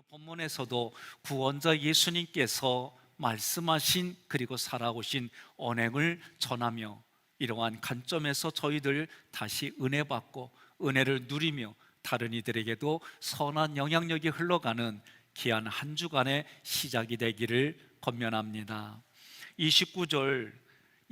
본문에서도 구원자 예수님께서 말씀하신 그리고 살아오신 언행을 전하며 이러한 관점에서 저희들 다시 은혜 받고 은혜를 누리며 다른 이들에게도 선한 영향력이 흘러가는 귀한 한 주간의 시작이 되기를 권면합니다. 29절,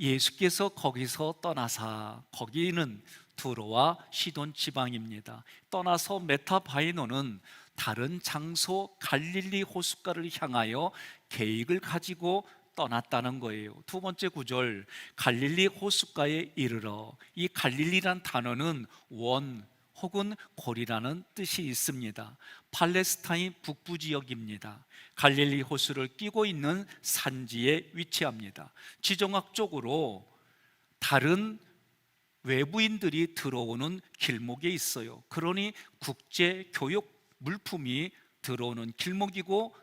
예수께서 거기서 떠나사, 거기는 두로와 시돈 지방입니다. 떠나서 메타바이노는 다른 장소 갈릴리 호숫가를 향하여 계획을 가지고 떠났다는 거예요. 두 번째 구절, 갈릴리 호숫가에 이르러. 이 갈릴리란 단어는 원 혹은 골이라는 뜻이 있습니다. 팔레스타인 북부 지역입니다. 갈릴리 호수를 끼고 있는 산지에 위치합니다. 지정학적으로 다른 외부인들이 들어오는 길목에 있어요. 그러니 국제 교역 물품이 들어오는 길목이고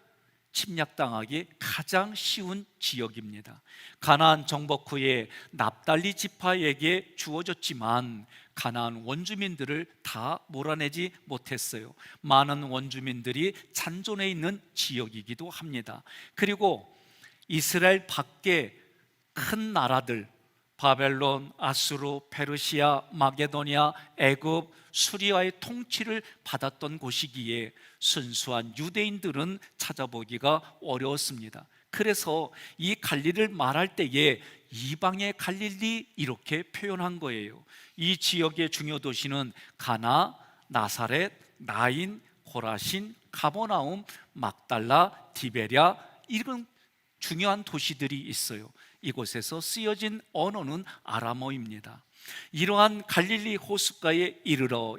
침략당하기 가장 쉬운 지역입니다. 가나안 정복 후에 납달리 지파에게 주어졌지만 가나안 원주민들을 다 몰아내지 못했어요. 많은 원주민들이 잔존해 있는 지역이기도 합니다. 그리고 이스라엘 밖에 큰 나라들, 바벨론, 아수르, 페르시아, 마게도니아, 애굽, 수리아의 통치를 받았던 곳이기에 순수한 유대인들은 찾아보기가 어려웠습니다. 그래서 이 갈릴리를 말할 때에 이방의 갈릴리 이렇게 표현한 거예요. 이 지역의 중요 도시는 가나, 나사렛, 나인, 고라신, 가버나움, 막달라, 디베랴 이런 중요한 도시들이 있어요. 이곳에서 쓰여진 언어는 아람어입니다. 이러한 갈릴리 호숫가에 이르러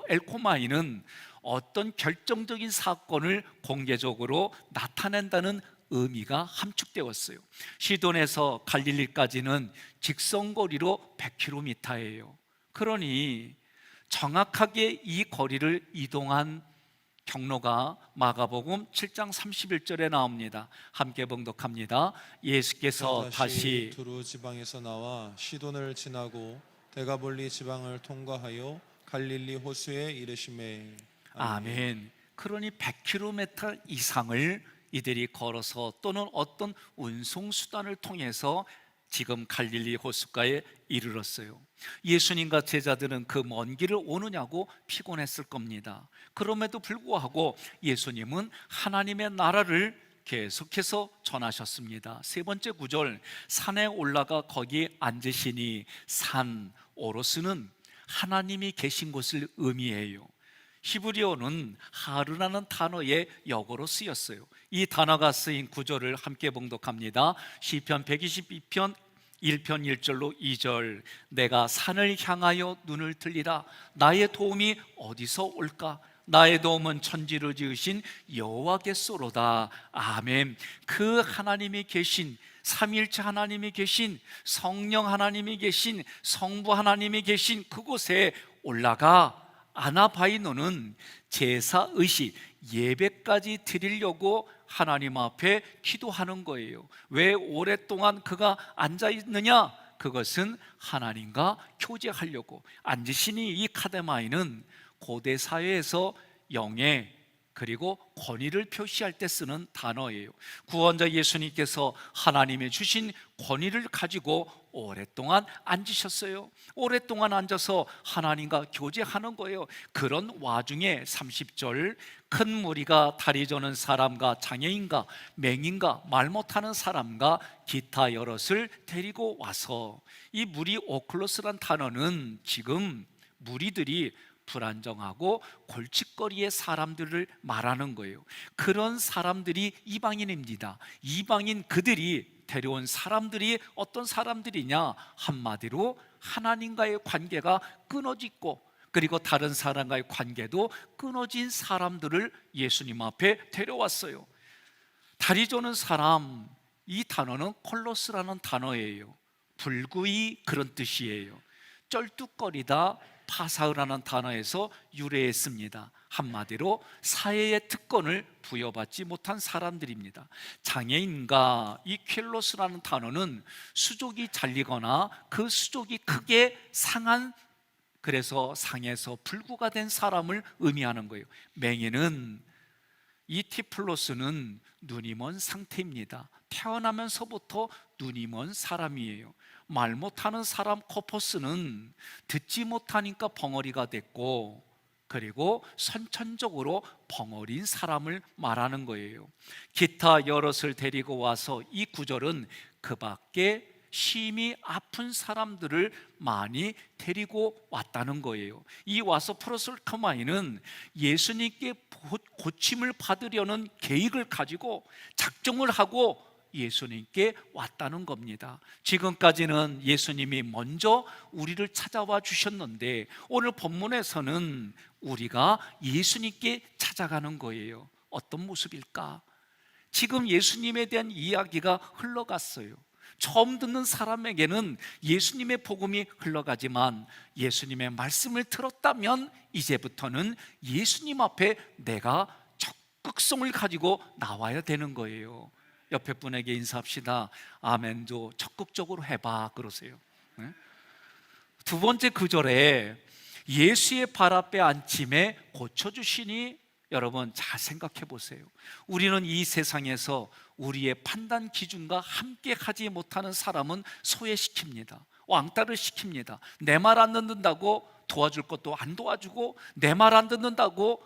엘코마이는 어떤 결정적인 사건을 공개적으로 나타낸다는 의미가 함축되었어요. 시돈에서 갈릴리까지는 직선거리로 100km예요. 그러니 정확하게 이 거리를 이동한 경로가 마가복음 7장 31절에 나옵니다. 함께 봉독합니다. 예수께서 다시 두루 지방에서 나와 시돈을 지나고 데가볼리 지방을 통과하여 갈릴리 호수에 이르시매. 아멘. 그러니 100km 이상을 이들이 걸어서 또는 어떤 운송수단을 통해서 지금 갈릴리 호숫가에 이르렀어요. 예수님과 제자들은 그 먼 길을 오느냐고 피곤했을 겁니다. 그럼에도 불구하고 예수님은 하나님의 나라를 계속해서 전하셨습니다. 세 번째 구절, 산에 올라가 거기에 앉으시니, 산, 오로스는 하나님이 계신 곳을 의미해요. 히브리어는 하르라는 단어의 역어로 쓰였어요. 이 단어가 쓰인 구절을 함께 봉독합니다. 시편 122편 1편 1절로 2절, 내가 산을 향하여 눈을 들리라. 나의 도움이 어디서 올까? 나의 도움은 천지를 지으신 여호와께서로다. 아멘. 그 하나님이 계신, 삼위일체 하나님이 계신, 성령 하나님이 계신, 성부 하나님이 계신 그곳에 올라가 아나바이노는 제사의식, 예배까지 드리려고 하나님 앞에 기도하는 거예요. 왜 오랫동안 그가 앉아있느냐? 그것은 하나님과 교제하려고. 앉으시니 이 카데마이는 고대 사회에서 영예 그리고 권위를 표시할 때 쓰는 단어예요. 구원자 예수님께서 하나님이 주신 권위를 가지고 오랫동안 앉으셨어요. 오랫동안 앉아서 하나님과 교제하는 거예요. 그런 와중에 30절, 큰 무리가 다리 저는 사람과 장애인과 맹인과 말 못하는 사람과 기타 여럿을 데리고 와서, 이 무리 오클로스란 단어는 지금 무리들이 불안정하고 골칫거리의 사람들을 말하는 거예요. 그런 사람들이 이방인입니다. 이방인 그들이 데려온 사람들이 어떤 사람들이냐? 한마디로 하나님과의 관계가 끊어지고 그리고 다른 사람과의 관계도 끊어진 사람들을 예수님 앞에 데려왔어요. 다리 저는 사람, 이 단어는 콜로스라는 단어예요. 불구이 그런 뜻이에요. 쩔뚝거리다, 파사흐라는 단어에서 유래했습니다. 한마디로 사회의 특권을 부여받지 못한 사람들입니다. 장애인과 이 퀼로스라는 단어는 수족이 잘리거나 그 수족이 크게 상한, 그래서 상해서 불구가 된 사람을 의미하는 거예요. 맹인은 이 T 플러스는 눈이 먼 상태입니다. 태어나면서부터 눈이 먼 사람이에요. 말 못하는 사람 코퍼스는 듣지 못하니까 벙어리가 됐고, 그리고 선천적으로 벙어리인 사람을 말하는 거예요. 기타 여럿을 데리고 와서 이 구절은 그 밖에 심히 아픈 사람들을 많이 데리고 왔다는 거예요. 이 와서 프로솔카마이는 예수님께 고침을 받으려는 계획을 가지고 작정을 하고 예수님께 왔다는 겁니다. 지금까지는 예수님이 먼저 우리를 찾아와 주셨는데, 오늘 본문에서는 우리가 예수님께 찾아가는 거예요. 어떤 모습일까? 지금 예수님에 대한 이야기가 흘러갔어요. 처음 듣는 사람에게는 예수님의 복음이 흘러가지만, 예수님의 말씀을 들었다면 이제부터는 예수님 앞에 내가 적극성을 가지고 나와야 되는 거예요. 옆에 분에게 인사합시다. 아멘도 적극적으로 해봐 그러세요. 두 번째 구절에 예수의 발 앞에 앉힘에 고쳐주시니, 여러분 잘 생각해 보세요. 우리는 이 세상에서 우리의 판단 기준과 함께 하지 못하는 사람은 소외시킵니다. 왕따를 시킵니다. 내 말 안 듣는다고 도와줄 것도 안 도와주고, 내 말 안 듣는다고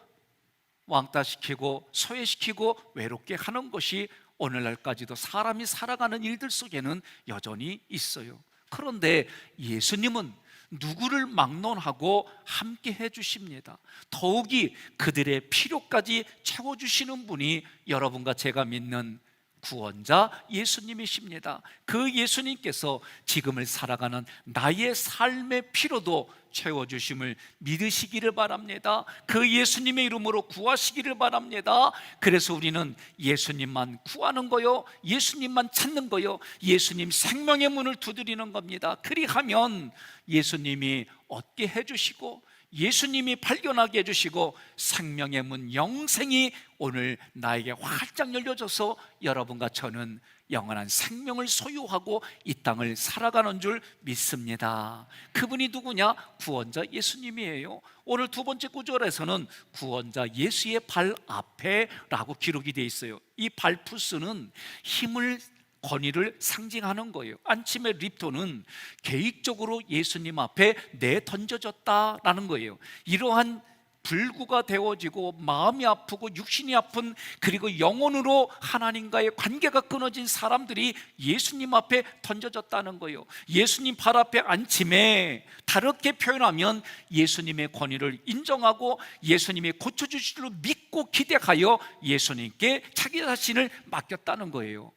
왕따시키고 소외시키고 외롭게 하는 것이 오늘날까지도 사람이 살아가는 일들 속에는 여전히 있어요. 그런데 예수님은 누구를 막론하고 함께 해주십니다. 더욱이 그들의 필요까지 채워주시는 분이 여러분과 제가 믿는 구원자 예수님이십니다. 그 예수님께서 지금을 살아가는 나의 삶의 필요도 채워주심을 믿으시기를 바랍니다. 그 예수님의 이름으로 구하시기를 바랍니다. 그래서 우리는 예수님만 구하는 거요, 예수님만 찾는 거요, 예수님 생명의 문을 두드리는 겁니다. 그리하면 예수님이 얻게 해주시고, 예수님이 발견하게 해주시고, 생명의 문 영생이 오늘 나에게 활짝 열려져서 여러분과 저는 영원한 생명을 소유하고 이 땅을 살아가는 줄 믿습니다. 그분이 누구냐? 구원자 예수님이에요. 오늘 두 번째 구절에서는 구원자 예수의 발 앞에 라고 기록이 되어 있어요. 이 발푸스는 힘을, 권위를 상징하는 거예요. 안침의 립토는 계획적으로 예수님 앞에 내던져졌다라는 거예요. 이러한 불구가 되어지고 마음이 아프고 육신이 아픈, 그리고 영혼으로 하나님과의 관계가 끊어진 사람들이 예수님 앞에 던져졌다는 거예요. 예수님 발 앞에 앉힘에, 다르게 표현하면 예수님의 권위를 인정하고 예수님이 고쳐주실 줄 믿고 기대하여 예수님께 자기 자신을 맡겼다는 거예요.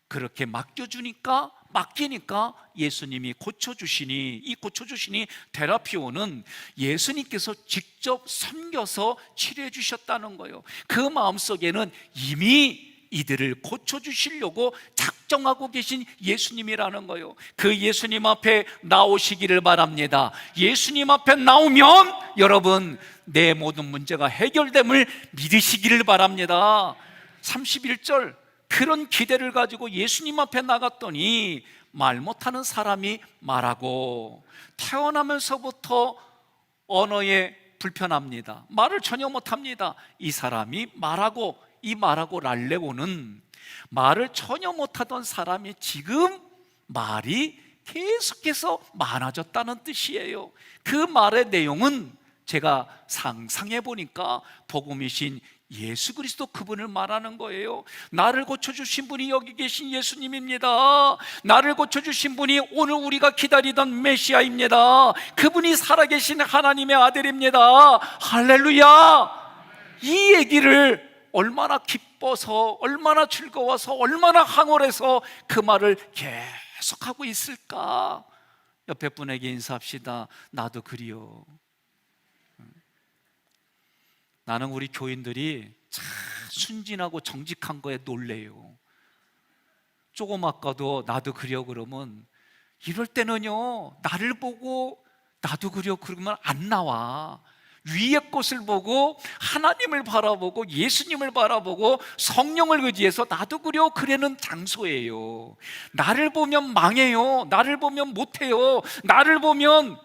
그렇게 맡기니까 예수님이 고쳐주시니, 이 고쳐주시니 테라피오는 예수님께서 직접 섬겨서 치료해 주셨다는 거예요. 그 마음속에는 이미 이들을 고쳐주시려고 작정하고 계신 예수님이라는 거예요. 그 예수님 앞에 나오시기를 바랍니다. 예수님 앞에 나오면 여러분 내 모든 문제가 해결됨을 믿으시기를 바랍니다. 31절, 그런 기대를 가지고 예수님 앞에 나갔더니 말 못하는 사람이 말하고, 태어나면서부터 언어에 불편합니다. 말을 전혀 못합니다. 이 사람이 말하고, 이 말하고 랄레고는 말을 전혀 못하던 사람이 지금 말이 계속해서 많아졌다는 뜻이에요. 그 말의 내용은 제가 상상해 보니까 복음이신 예수 그리스도 그분을 말하는 거예요. 나를 고쳐주신 분이 여기 계신 예수님입니다. 나를 고쳐주신 분이 오늘 우리가 기다리던 메시아입니다. 그분이 살아계신 하나님의 아들입니다. 할렐루야! 이 얘기를 얼마나 기뻐서, 얼마나 즐거워서, 얼마나 황홀해서 그 말을 계속하고 있을까? 옆에 분에게 인사합시다. 나도 그리요. 나는 우리 교인들이 참 순진하고 정직한 거에 놀래요. 조금 아까도 나도 그려 그러면, 이럴 때는요, 나를 보고 나도 그려 그러면 안 나와. 위의 것을 보고 하나님을 바라보고 예수님을 바라보고 성령을 의지해서 나도 그려 그래는 장소예요. 나를 보면 망해요. 나를 보면 못해요. 나를 보면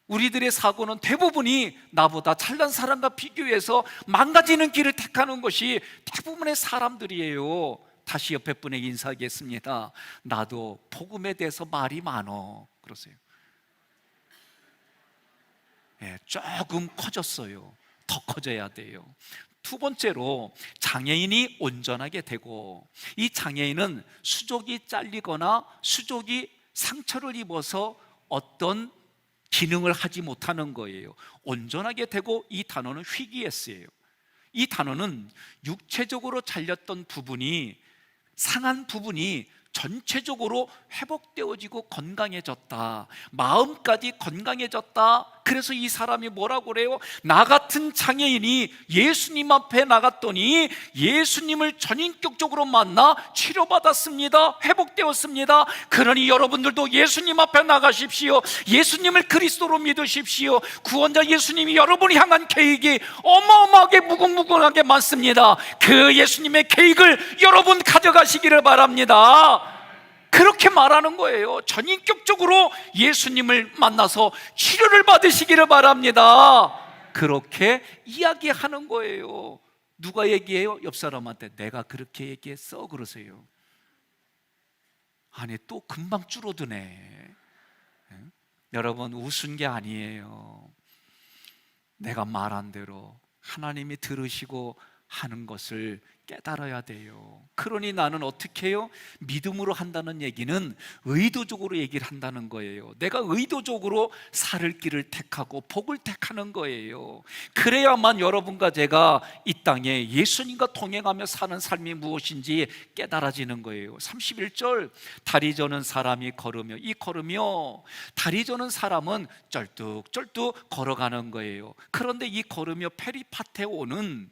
우리들의 사고는 대부분이 나보다 잘난 사람과 비교해서 망가지는 길을 택하는 것이 대부분의 사람들이에요. 다시 옆에 분에게 인사하겠습니다. 나도 복음에 대해서 말이 많어. 그러세요. 조금 커졌어요. 더 커져야 돼요. 두 번째로, 장애인이 온전하게 되고, 이 장애인은 수족이 잘리거나 수족이 상처를 입어서 어떤 기능을 하지 못하는 거예요. 온전하게 되고, 이 단어는 휘기에스예요. 이 단어는 육체적으로 잘렸던 부분이, 상한 부분이 전체적으로 회복되어지고 건강해졌다, 마음까지 건강해졌다. 그래서 이 사람이 뭐라고 그래요? 나 같은 장애인이 예수님 앞에 나갔더니 예수님을 전인격적으로 만나 치료받았습니다, 회복되었습니다. 그러니 여러분들도 예수님 앞에 나가십시오. 예수님을 그리스도로 믿으십시오. 구원자 예수님이 여러분을 향한 계획이 어마어마하게 무궁무궁하게 많습니다. 그 예수님의 계획을 여러분 가져가시기를 바랍니다. 그렇게 말하는 거예요. 전인격적으로 예수님을 만나서 치료를 받으시기를 바랍니다. 그렇게 이야기하는 거예요. 누가 얘기해요? 옆 사람한테 내가 그렇게 얘기했어 그러세요. 아니, 또 금방 줄어드네. 여러분, 웃은 게 아니에요. 내가 말한 대로 하나님이 들으시고 하는 것을 깨달아야 돼요. 그러니 나는 어떻게 해요? 믿음으로 한다는 얘기는 의도적으로 얘기를 한다는 거예요. 내가 의도적으로 살을 길을 택하고 복을 택하는 거예요. 그래야만 여러분과 제가 이 땅에 예수님과 동행하며 사는 삶이 무엇인지 깨달아지는 거예요. 31절, 다리 저는 사람이 걸으며, 이 걸으며, 다리 저는 사람은 쩔뚝쩔뚝 걸어가는 거예요. 그런데 이 걸으며 페리파테오는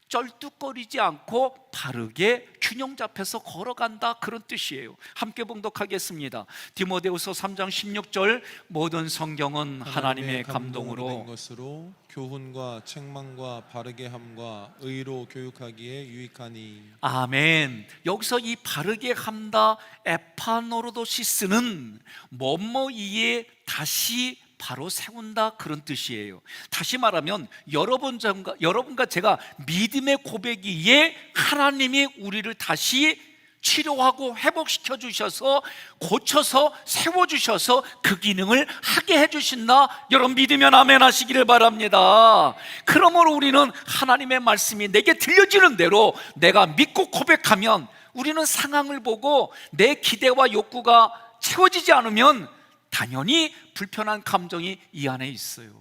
쩔뚝거리지 않고 바르게 균형 잡혀서 걸어간다, 그런 뜻이에요. 함께 봉독하겠습니다. 디모데후서 3장 16절, 모든 성경은 하나님의 감동으로 된 것으로 교훈과 책망과 바르게 함과 의로 교육하기에 유익하니. 아멘. 여기서 이 바르게 함다, 에파노로도시스는 뭐뭐이에 다시 바로 세운다, 그런 뜻이에요. 다시 말하면 여러분과 제가 믿음의 고백이에 하나님이 우리를 다시 치료하고 회복시켜 주셔서 고쳐서 세워주셔서 그 기능을 하게 해주신다. 여러분 믿으면 아멘 하시기를 바랍니다. 그러므로 우리는 하나님의 말씀이 내게 들려지는 대로 내가 믿고 고백하면, 우리는 상황을 보고 내 기대와 욕구가 채워지지 않으면 당연히 불편한 감정이 이 안에 있어요.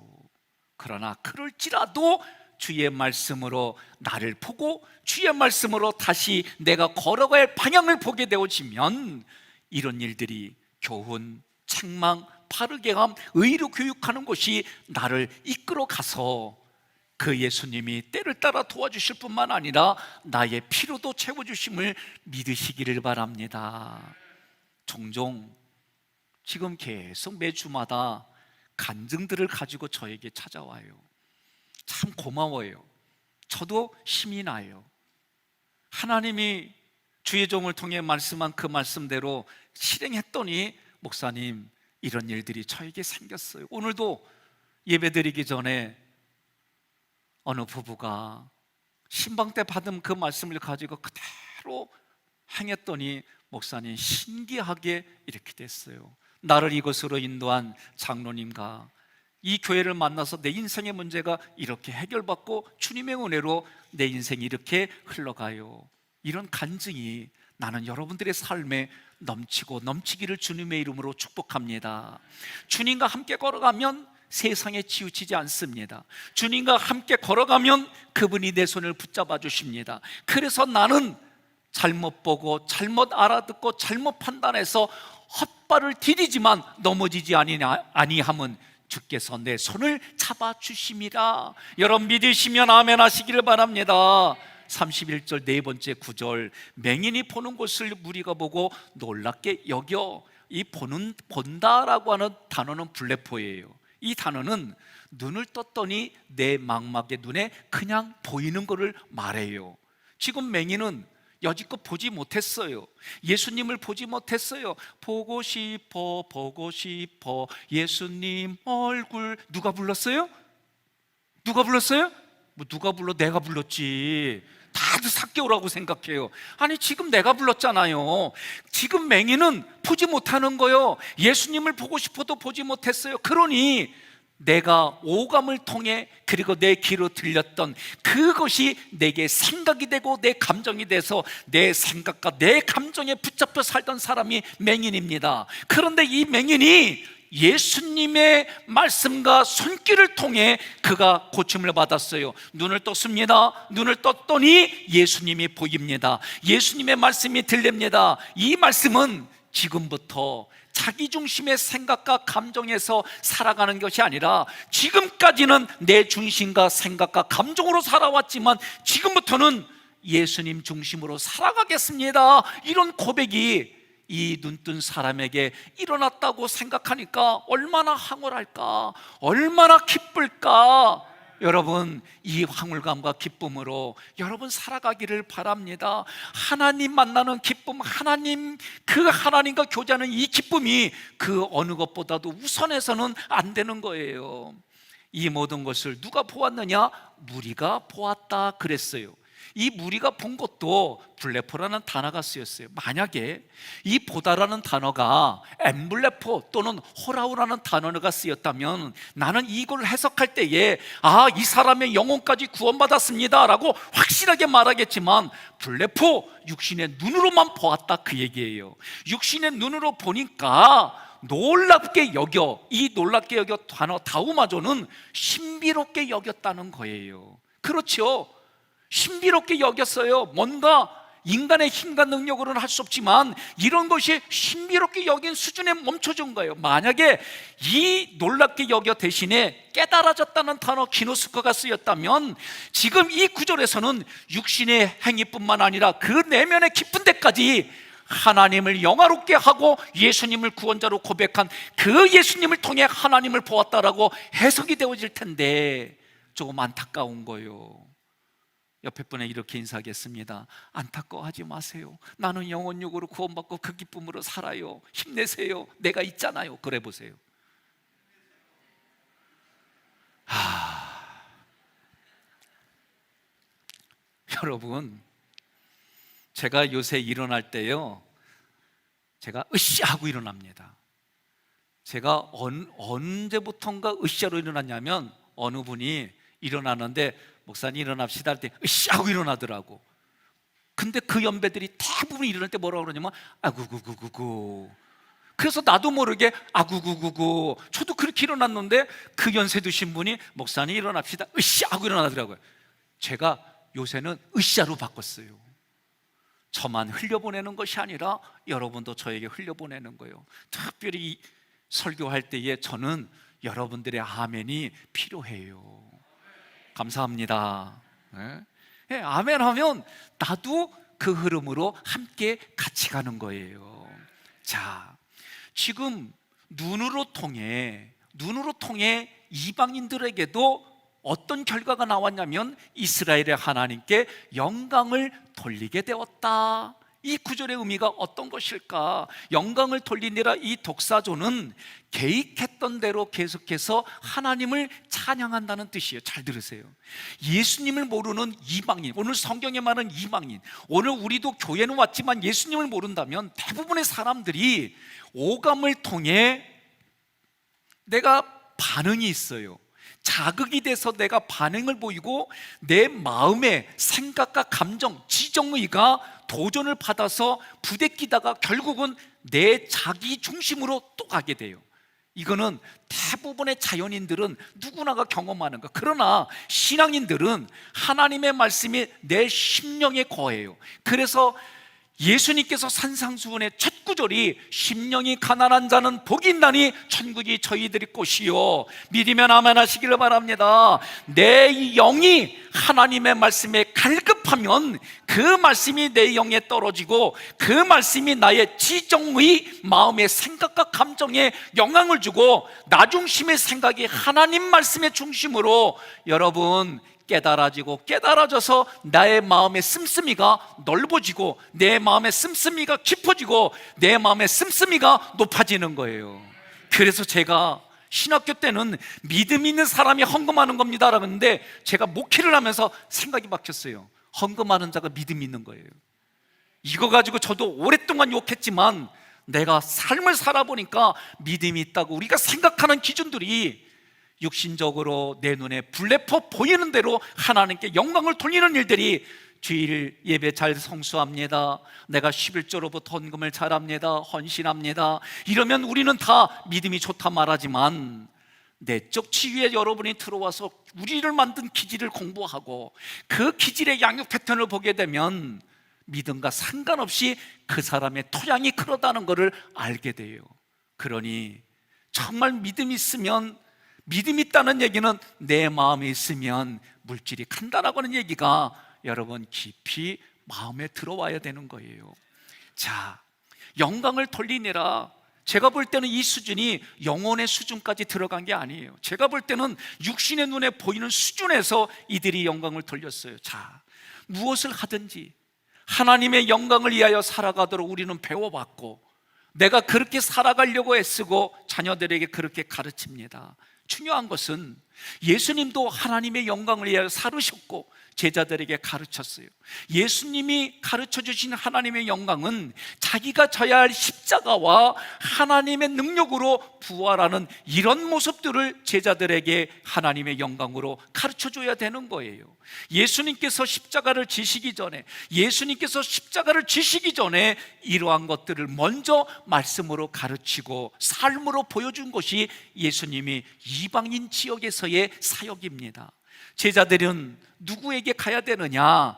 그러나 그럴지라도 주의 말씀으로 나를 보고 주의 말씀으로 다시 내가 걸어갈 방향을 보게 되어지면 이런 일들이 교훈, 책망, 바르게 함, 의로 교육하는 것이 나를 이끌어 가서 그 예수님이 때를 따라 도와주실 뿐만 아니라 나의 피로도 채워주심을 믿으시기를 바랍니다. 종종 지금 계속 매주마다 간증들을 가지고 저에게 찾아와요. 참 고마워요. 저도 힘이 나요. 하나님이 주의 종을 통해 말씀한 그 말씀대로 실행했더니 목사님, 이런 일들이 저에게 생겼어요. 오늘도 예배드리기 전에 어느 부부가 신방 때 받은 그 말씀을 가지고 그대로 행했더니 목사님, 신기하게 이렇게 됐어요. 나를 이곳으로 인도한 장로님과 이 교회를 만나서 내 인생의 문제가 이렇게 해결받고 주님의 은혜로 내 인생이 이렇게 흘러가요. 이런 간증이 나는 여러분들의 삶에 넘치고 넘치기를 주님의 이름으로 축복합니다. 주님과 함께 걸어가면 세상에 치우치지 않습니다. 주님과 함께 걸어가면 그분이 내 손을 붙잡아 주십니다. 그래서 나는 잘못 보고 잘못 알아듣고 잘못 판단해서 헛발을 디디지만 넘어지지 아니함은 주께서 내 손을 잡아주심이라. 여러분 믿으시면 아멘 하시기를 바랍니다. 31절 네 번째 구절, 맹인이 보는 것을 무리가 보고 놀랍게 여겨. 이 본다라고 하는 단어는 블레포예요. 이 단어는 눈을 떴더니 내 망막의 눈에 그냥 보이는 것을 말해요. 지금 맹인은 여지껏 보지 못했어요. 예수님을 보지 못했어요. 보고 싶어, 보고 싶어, 예수님 얼굴. 누가 불렀어요? 누가 불렀어요? 뭐 누가 불러? 내가 불렀지. 다들 삭개오라고 생각해요. 아니, 지금 내가 불렀잖아요. 지금 맹인은 보지 못하는 거요. 예수님을 보고 싶어도 보지 못했어요. 그러니 내가 오감을 통해, 그리고 내 귀로 들렸던 그것이 내게 생각이 되고 내 감정이 돼서 내 생각과 내 감정에 붙잡혀 살던 사람이 맹인입니다. 그런데 이 맹인이 예수님의 말씀과 손길을 통해 그가 고침을 받았어요. 눈을 떴습니다. 눈을 떴더니 예수님이 보입니다. 예수님의 말씀이 들립니다. 이 말씀은 지금부터 자기 중심의 생각과 감정에서 살아가는 것이 아니라, 지금까지는 내 중심과 생각과 감정으로 살아왔지만 지금부터는 예수님 중심으로 살아가겠습니다. 이런 고백이 이 눈뜬 사람에게 일어났다고 생각하니까 얼마나 황홀할까, 얼마나 기쁠까. 여러분, 이 황홀감과 기쁨으로 여러분 살아가기를 바랍니다. 하나님 만나는 기쁨, 그 하나님과 교제하는 이 기쁨이 그 어느 것보다도 우선해서는 안 되는 거예요. 이 모든 것을 누가 보았느냐? 무리가 보았다 그랬어요. 이 무리가 본 것도 블레포라는 단어가 쓰였어요. 만약에 이 보다라는 단어가 엠블레포 또는 호라우라는 단어가 쓰였다면 나는 이걸 해석할 때에 이 사람의 영혼까지 구원받았습니다 라고 확실하게 말하겠지만, 블레포, 육신의 눈으로만 보았다 그 얘기예요. 육신의 눈으로 보니까 놀랍게 여겨, 이 놀랍게 여겨 단어 다우마조는 신비롭게 여겼다는 거예요. 그렇죠? 신비롭게 여겼어요. 뭔가 인간의 힘과 능력으로는 할 수 없지만 이런 것이 신비롭게 여긴 수준에 멈춰준 거예요. 만약에 이 놀랍게 여겨 대신에 깨달아졌다는 단어 기노스코가 쓰였다면 지금 이 구절에서는 육신의 행위뿐만 아니라 그 내면의 깊은 데까지 하나님을 영화롭게 하고 예수님을 구원자로 고백한 그 예수님을 통해 하나님을 보았다라고 해석이 되어질 텐데 조금 안타까운 거예요. 옆에 분에 이렇게 인사하겠습니다. 안타까워하지 마세요. 나는 영혼육으로 구원받고 그 기쁨으로 살아요. 힘내세요. 내가 있잖아요. 그래 보세요. 여러분, 제가 요새 일어날 때요, 제가 으쌰 하고 일어납니다. 제가 언제부턴가 으쌰로 일어났냐면, 어느 분이 일어나는데 목사님 일어납시다 할 때 으쌰 하고 일어나더라고. 근데 그 연배들이 대부분 일어날 때 뭐라고 그러냐면 아구구구구구. 그래서 나도 모르게 아구구구구. 저도 그렇게 일어났는데 그 연세 드신 분이 목사님 일어납시다 으쌰 하고 일어나더라고요. 제가 요새는 으쌰로 바꿨어요. 저만 흘려보내는 것이 아니라 여러분도 저에게 흘려보내는 거예요. 특별히 설교할 때에 저는 여러분들의 아멘이 필요해요. 감사합니다. 네, 아멘 하면 나도 그 흐름으로 함께 같이 가는 거예요. 자, 지금 눈으로 통해 이방인들에게도 어떤 결과가 나왔냐면 이스라엘의 하나님께 영광을 돌리게 되었다. 이 구절의 의미가 어떤 것일까? 영광을 돌리니라, 이 독사조는 계획했던 대로 계속해서 하나님을 찬양한다는 뜻이에요. 잘 들으세요. 예수님을 모르는 이방인, 오늘 성경에 말하는 이방인, 오늘 우리도 교회는 왔지만 예수님을 모른다면 대부분의 사람들이 오감을 통해 내가 반응이 있어요. 자극이 돼서 내가 반응을 보이고 내 마음의 생각과 감정, 지정의가 도전을 받아서 부대끼다가 결국은 내 자기 중심으로 또 가게 돼요. 이거는 대부분의 자연인들은 누구나가 경험하는 거. 그러나 신앙인들은 하나님의 말씀이 내 심령에 거해요. 그래서 예수님께서 산상수훈의 첫 구절이 심령이 가난한 자는 복이 있나니 천국이 저희들의 꽃이요, 믿으면 아멘 하시기를 바랍니다. 내 영이 하나님의 말씀에 갈급하면 그 말씀이 내 영에 떨어지고 그 말씀이 나의 지정의 마음의 생각과 감정에 영향을 주고 나 중심의 생각이 하나님 말씀의 중심으로 여러분 깨달아져서 나의 마음의 씀씀이가 넓어지고 내 마음의 씀씀이가 깊어지고 내 마음의 씀씀이가 높아지는 거예요. 그래서 제가 신학교 때는 믿음 있는 사람이 헌금하는 겁니다라고 했는데 제가 목회를 하면서 생각이 바뀌었어요. 헌금하는 자가 믿음 있는 거예요. 이거 가지고 저도 오랫동안 욕했지만 내가 삶을 살아보니까 믿음이 있다고 우리가 생각하는 기준들이 육신적으로 내 눈에 불레퍼 보이는 대로 하나님께 영광을 돌리는 일들이 주일 예배 잘 성수합니다, 내가 11조로부터 헌금을 잘합니다, 헌신합니다, 이러면 우리는 다 믿음이 좋다 말하지만 내적 치유에 여러분이 들어와서 우리를 만든 기질을 공부하고 그 기질의 양육 패턴을 보게 되면 믿음과 상관없이 그 사람의 토양이 그러다는 것을 알게 돼요. 그러니 정말 믿음이 있으면, 믿음 있다는 얘기는 내 마음에 있으면 물질이 간다라고 하는 얘기가 여러분 깊이 마음에 들어와야 되는 거예요. 자, 영광을 돌리느라 제가 볼 때는 이 수준이 영혼의 수준까지 들어간 게 아니에요. 제가 볼 때는 육신의 눈에 보이는 수준에서 이들이 영광을 돌렸어요. 자, 무엇을 하든지 하나님의 영광을 위하여 살아가도록 우리는 배워봤고 내가 그렇게 살아가려고 애쓰고 자녀들에게 그렇게 가르칩니다. 중요한 것은 예수님도 하나님의 영광을 위하여 살으셨고 제자들에게 가르쳤어요. 예수님이 가르쳐 주신 하나님의 영광은 자기가 져야 할 십자가와 하나님의 능력으로 부활하는 이런 모습들을 제자들에게 하나님의 영광으로 가르쳐 줘야 되는 거예요. 예수님께서 십자가를 지시기 전에 이러한 것들을 먼저 말씀으로 가르치고 삶으로 보여준 것이 예수님이 이방인 지역에서의 사역입니다. 제자들은 누구에게 가야 되느냐?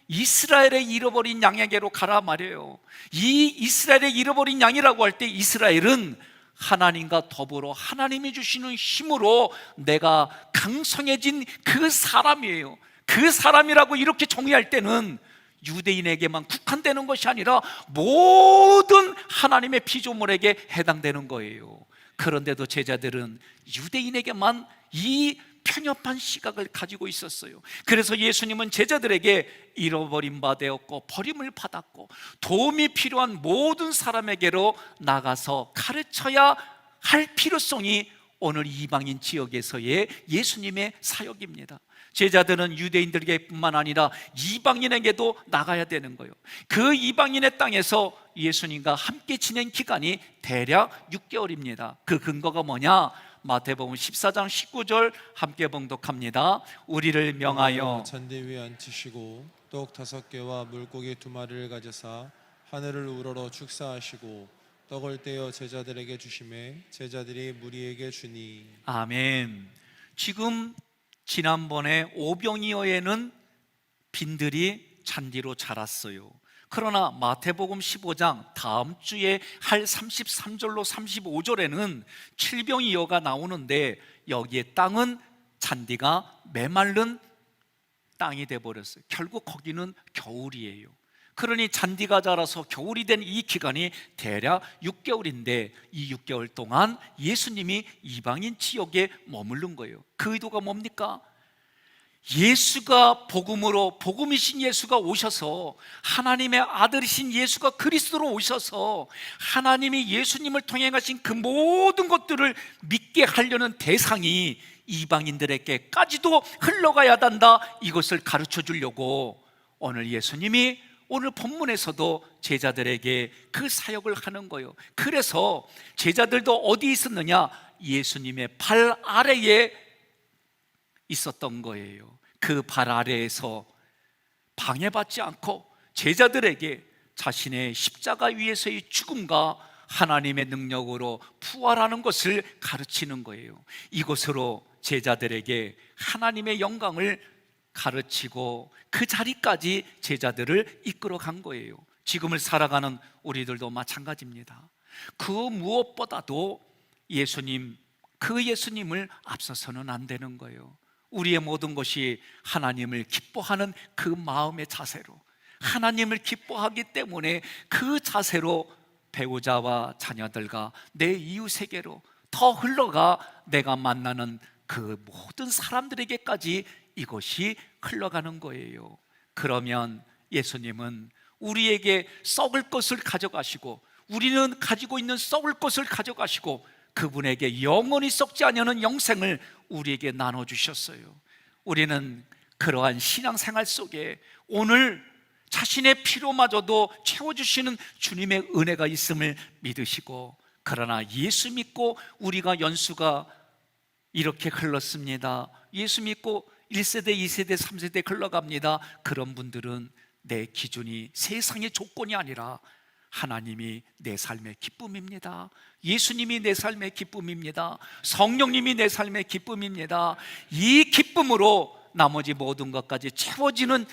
이스라엘의 잃어버린 양에게로 가라 말이에요. 이 이스라엘의 잃어버린 양이라고 할 때 이스라엘은 하나님과 더불어 하나님이 주시는 힘으로 내가 강성해진 그 사람이에요. 그 사람이라고 이렇게 정의할 때는 유대인에게만 국한되는 것이 아니라 모든 하나님의 피조물에게 해당되는 거예요. 그런데도 제자들은 유대인에게만 이 편협한 시각을 가지고 있었어요. 그래서 예수님은 제자들에게 잃어버린 바 되었고 버림을 받았고 도움이 필요한 모든 사람에게로 나가서 가르쳐야 할 필요성이 오늘 이방인 지역에서의 예수님의 사역입니다. 제자들은 유대인들에게뿐만 아니라 이방인에게도 나가야 되는 거예요. 그 이방인의 땅에서 예수님과 함께 지낸 기간이 대략 6개월입니다. 그 근거가 뭐냐? 마태복음 14장 19절 함께 봉독합니다. 우리를 명하여 잔디 위에 앉히시고 떡 5개와 물고기 2마리를 가져사 하늘을 우러러 축사하시고 떡을 떼어 제자들에게 주시매 제자들이 무리에게 주니. 아멘. 지금 지난번에 오병이어에는 빈들이 잔디로 자랐어요. 그러나 마태복음 15장 다음 주에 할 33절로 35절에는 칠병이어가 나오는데 여기에 땅은 잔디가 메마른 땅이 돼버렸어요. 결국 거기는 겨울이에요. 그러니 잔디가 자라서 겨울이 된 이 기간이 대략 6개월인데 이 6개월 동안 예수님이 이방인 지역에 머무른 거예요. 그 의도가 뭡니까? 예수가 복음이신 예수가 오셔서 하나님의 아들이신 예수가 그리스도로 오셔서 하나님이 예수님을 통해 가신 그 모든 것들을 믿게 하려는 대상이 이방인들에게까지도 흘러가야 한다, 이것을 가르쳐 주려고 오늘 예수님이 오늘 본문에서도 제자들에게 그 사역을 하는 거예요. 그래서 제자들도 어디 있었느냐? 예수님의 발 아래에 있었던 거예요. 그 발 아래에서 방해받지 않고 제자들에게 자신의 십자가 위에서의 죽음과 하나님의 능력으로 부활하는 것을 가르치는 거예요. 이것으로 제자들에게 하나님의 영광을 가르치고 그 자리까지 제자들을 이끌어 간 거예요. 지금을 살아가는 우리들도 마찬가지입니다. 그 무엇보다도 그 예수님을 앞서서는 안 되는 거예요. 우리의 모든 것이 하나님을 기뻐하는 그 마음의 자세로, 하나님을 기뻐하기 때문에 그 자세로 배우자와 자녀들과 내 이웃에게로 더 흘러가 내가 만나는 그 모든 사람들에게까지 이것이 흘러가는 거예요. 그러면 예수님은 우리에게 썩을 것을 가져가시고, 우리는 가지고 있는 썩을 것을 가져가시고, 그분에게 영원히 썩지 않는 영생을 우리에게 나눠주셨어요. 우리는 그러한 신앙생활 속에 오늘 자신의 피로마저도 채워주시는 주님의 은혜가 있음을 믿으시고, 그러나 예수 믿고 우리가 연수가 이렇게 흘렀습니다, 예수 믿고 1세대, 2세대, 3세대 흘러갑니다, 그런 분들은 내 기준이 세상의 조건이 아니라 하나님이 내 삶의 기쁨입니다. 예수님이 내 삶의 기쁨입니다. 성령님이 내 삶의 기쁨입니다. 이 기쁨으로 나머지 모든 것까지 채워지는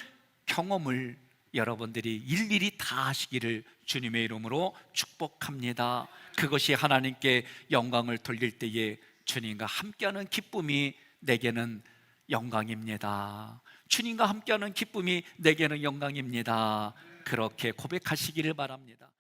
경험을 여러분들이 일일이 다 하시기를 주님의 이름으로 축복합니다. 그것이 하나님께 영광을 돌릴 때에 주님과 함께하는 기쁨이 내게는 영광입니다. 주님과 함께하는 기쁨이 내게는 영광입니다. 그렇게 고백하시기를 바랍니다.